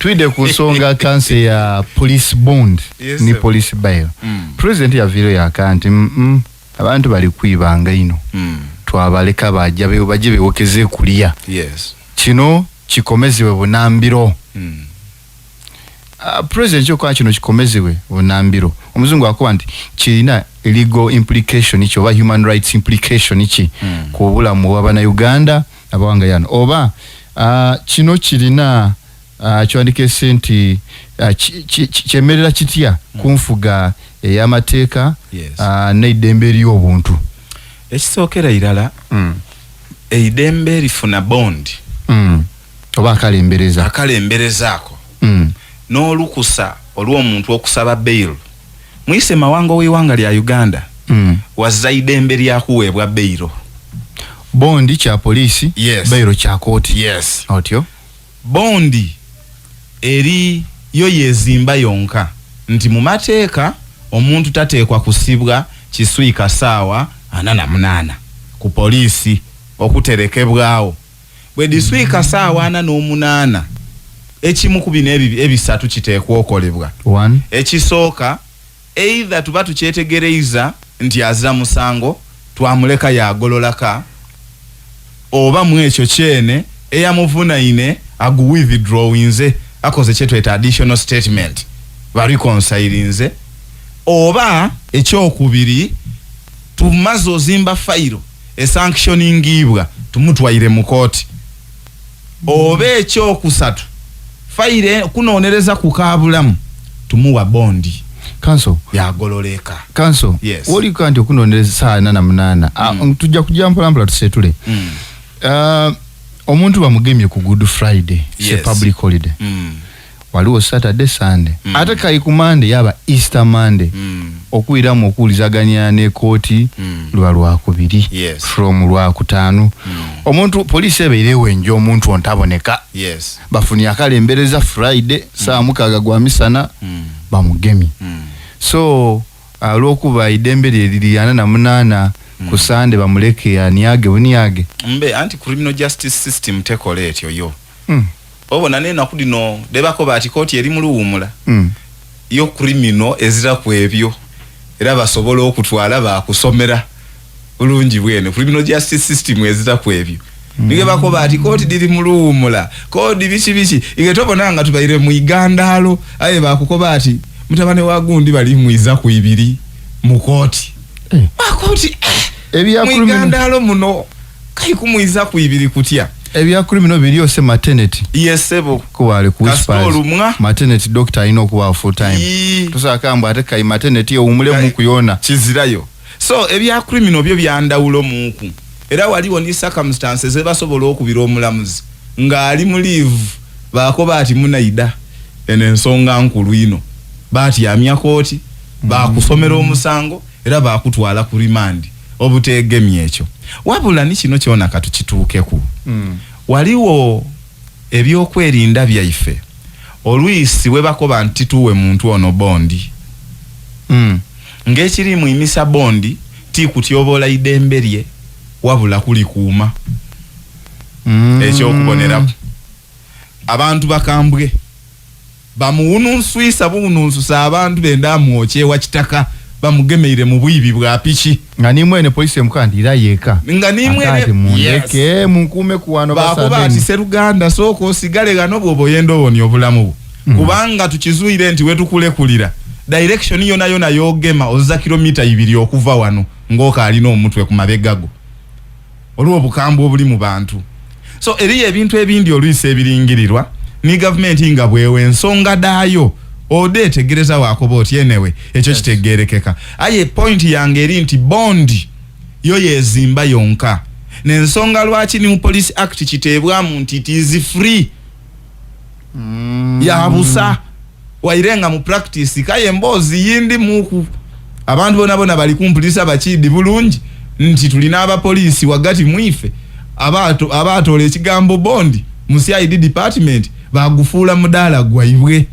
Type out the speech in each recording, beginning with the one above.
Twide kusonga kanse ya police bond ni police bail. President ya vile ya kanti abantu bali kwibanga ino. Twabaleka baje bewokeze kulia. Yes. Kino kikomezebwe bunambiro. President chokwa kino kikomezebwe bunambiro. Omuzungu akuba nti kirina legal implication ichi oba human rights implication ichi ku bulamu bw'abana Uganda abawanga yano. Oba kino kirina kyandike senti kyemerera kitya kunfuga ey'amateeka n'eddembe ly'obuntu. Ekisookera irala eidembe lifuna bond oba akalemberezaako n'olukusa olw'omuntu okusaba bail. Mwise mawango w'eiwanga lya Uganda wazza idembe lyakuweebwa bail. Bondi kya polisi, bail kya kooti. Yes. Otyo bondi eri yo yezimba yonka nti mu mateeka omuntu tateekwa kusibwa kiswika saawa 48 ku polisi okuterekebwawo. Bwe diswika saawa 48 ekimu ku bino ebisatu kiteekwa okolebwa. Ekisooka either tuba tukyetegereiza nti azira musango twamuleka yagololaka, oba mu ekyo kyene eyamuvunaine agu withdrawinze akoze kyetweta additional statement bariconsilinze, oba ekyokubiri tumaze ozimba file esanctioningibwa tumutwaire mu kooti, oba ekyokusatu file kunonereza ku kabulamu tumuwa bondi council yagololeka. Council oli kanti okunonereza saa 48 tujja kujja mpula tusetule. Omuntu bamugemye ku Good Friday, public holiday. Waliwo Saturday, Sunday. Ate kai ku Monday yaba Easter Monday. Okuiramu okuulizaganya ne kooti lwakubiri from lwakutaano. Omuntu police ebeirewo enjo omuntu ontaboneka. Bafuni akalembereza Friday saa mukaga gwa misana bamugemye. So lwokuba idembe liri 48 ku Sunday bamuleke aniage uniage. Mbe anti-criminal justice system tekole etyo yo. Obona nena kudino debako bati kooti eri muluwumula. Yo criminal ezira ku ebyo. Era basobola okutwala bakusomera bulungi bwene. Criminal justice system ezira ku ebyo. Nige bako bati kooti diri muluwumula. Koodi bichi igetobona nga tubaire mu Igandalo aye bakukoba ati mutabane wa gundi bali muiza ku ibiri mu kooti. Kooti ebya Igandalo muno kai kumuiza ku ibiri kutya. Ebya criminal byose maternity. Yes sebo kuwale ku whispers. Maternity doctor ino kuwa full time. Tusaka mba ate kai maternity omule mu kuyona kizirayo. So ebya criminal byo byandawulo muku. Era waliwo ni circumstances ebasobola okubira omulamuzi nga ali mu leave bakoba ati munaida ensonga nkulu ino bati amya kooti bakusomera omusango era bakutwala ku remand obutegemye ekyo. Wabula ni kino kyona katukituukeku. Waliwo ebyokwerinda byaife olwisi webakoba nti tuwe muntu ono bondi. Ngekiri mu imisa bondi ti kutyobola idembe lye wabula kuli kuuma. Ekyokubonera abantu bakambwe bamuwununswisa buwununsusa abantu benda mwokyewa kitaka bamugemeire mu bwibi bwa piki nga nimwene polisi emukandira yeka nga nimwene mundeke munkume kuwano basadeni bakuba ati Seruganda soko osigale gano bwobo yendo woni obulamu kubanga tukizuire nti wetukulekulira direction yona yogema oza kilomita 2 okuva wano ngoka alina omutwe ku mabegago olwo obukambu obuli mu bantu. So eriye ebintu ebindi olwise ebiringirirwa ni government nga bwewe ensonga dayo ode tegereza wakoba oti enewe ekyo kitegerekeka. Aye point yange eri nti bondi yo yezimba yonka n'ensonga lwaki ni mu police act kitebwamu nti it is free ya busa wairenga mu practice kaye mbozi yindi muku abantu bona bali kumpulisa bakidi bulungi nti tulina aba police wagati mwife abatole ekigambo bondi mu CID department bagufuula mudala gwaibwe.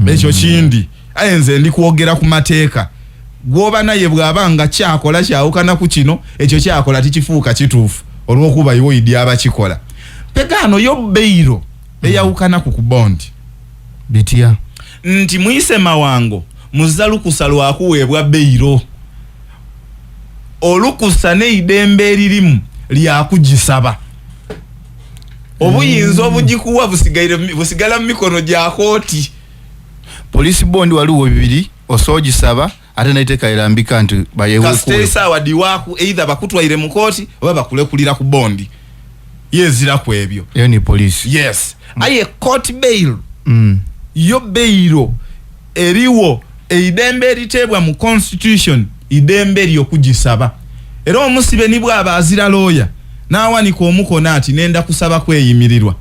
Ekyo kindi ayenze ndi kuogera ku mateeka gwoba naye bwabanga kyakola kyawukana ku kino ekyo kyakola tikifuuka kituufu olw'okuba iwo idi abakikola. Pegano yo beiro eyawukana ku bondi bitya nti mwise mawango muzalukusa lwakuweebwa beiro olukusa neidembe eririmu lyakugisaba obuyinza obugikuwa busigala mu mikono gya kooti. Police bond waliwo bibiri osogisaba ate naiteka irambika nti bayewo kastesa wadi waku either bakutwaire mu kooti oba bakulekulira ku bondi yezira ku ebyo. Eyo ni police. Yes. Aye court bail. Yo bailo eriwo eidembe litebwa mu constitution idembe lyokugisaba. Era omusibe nibwa abazira lawyer nawanika omukona ati nenda kusaba kweyimirirwa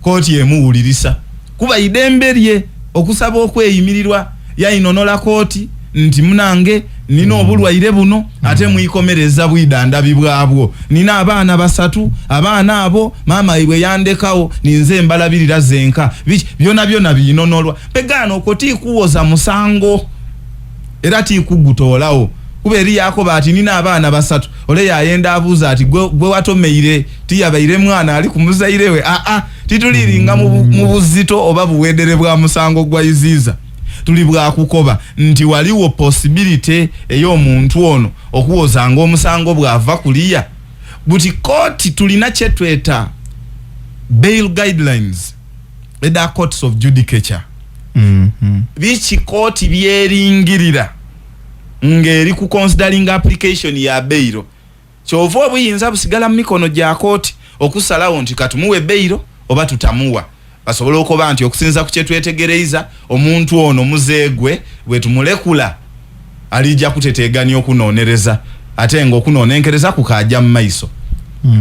kooti emuwulirisa kuba idembe lye okusaba okweyimirirwa yayinonola kooti nti munange nina obulwaire buno ate mwikomereza bwidanda bwabwo nina abaana basatu abaana abo mama iwe yandekawo ninze mbalabirira zenka byona binonolwa pegano okoti kuwoza musango era ti kugutolawo kuberi yako bati nina abaana basatu ole yayenda abuza ati gwe watomeire ti yabaire mwana ali kumuzairewe tituliringa mu buzito oba buwedere bwa musango gwa iziza tuli bwa kukoba nti waliwo possibility ey'omuntu ono okuwoza ngo omusango bwava kuliya buti court tulina chetweta bail guidelines eda courts of judicature bichi court byeringirira ngeri ku considering application ya bail kyova obuyinza busigala mu mikono gya court okusalawo nti katumuwe bail oba tutamuwa basobola okuba nti okusinza ku kyetwetegereza omuntu ono muzeegwe bwe tumulekula alijja kuteteganya okunonereza ate ngo okunonenkereza kukajja mu maiso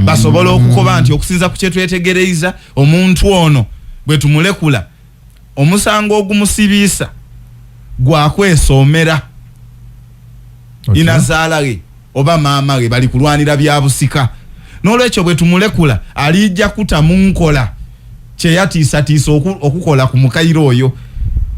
basobola okukoba nti okusinza ku kyetwetegereza omuntu ono bwe tumulekula omusango ogumusibisa gwa kwesomera inazalage oba maamage bali kulwanira bya busika n'olwekyo bwe tumulekula alijja kutamunkola kyeyatiisa okukola ku mukairo oyo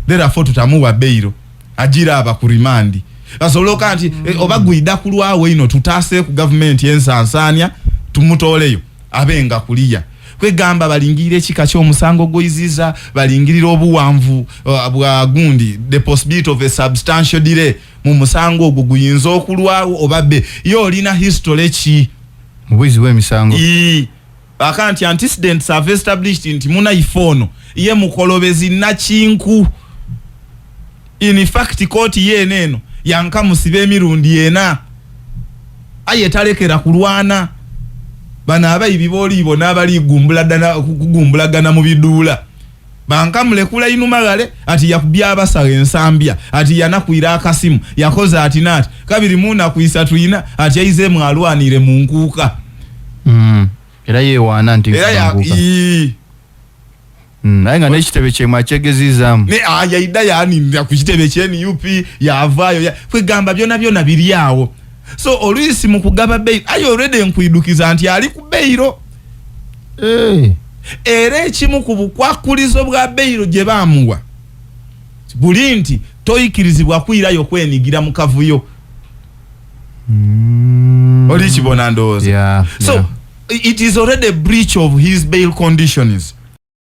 therefore tutamuwa bail agira aba ku remand basoloka nti oba guida kulwawe ino tutase ku government yensansanya tumutoleyo abenga kuliya kwegamba balingire chika kyo musango goiziza balingirira obuwanvu bwa gundi the possibility of a substantial delay mu musango ogwo guyinza okulwawo obabe yo lina history chi mubwizi we misango akanti antecedents have established nti muna ifono ye mukolobezi na chinku in fact court ye neno yanka musibe mirundi yena aye talekera kulwana bana abayibi bolibo nabali kugumbulagana mu bidula banka mulekula inumagale ati yakubya abasala ensambya ati yanakuira akasimu yakoza ati nati kabiri muna kuisatu ina ati yaize mwalwanire mu nkuka era yewana nti nkuka nga n'ekitebe kye mwakyegezizaamu ne yaida yani ku kitebe kyeni UP yavaayo kwegamba byona biri awo so oluisi mu kugaba bail ayo already nkuidukiza nti ali ku bail era ekimu ku bukwakulizo bwa bail gye bamuwa buli nti toyikirizibwa kwirayo kwenigira mu kavuyo oli kibona ndowooza so it is already a breach of his bail conditions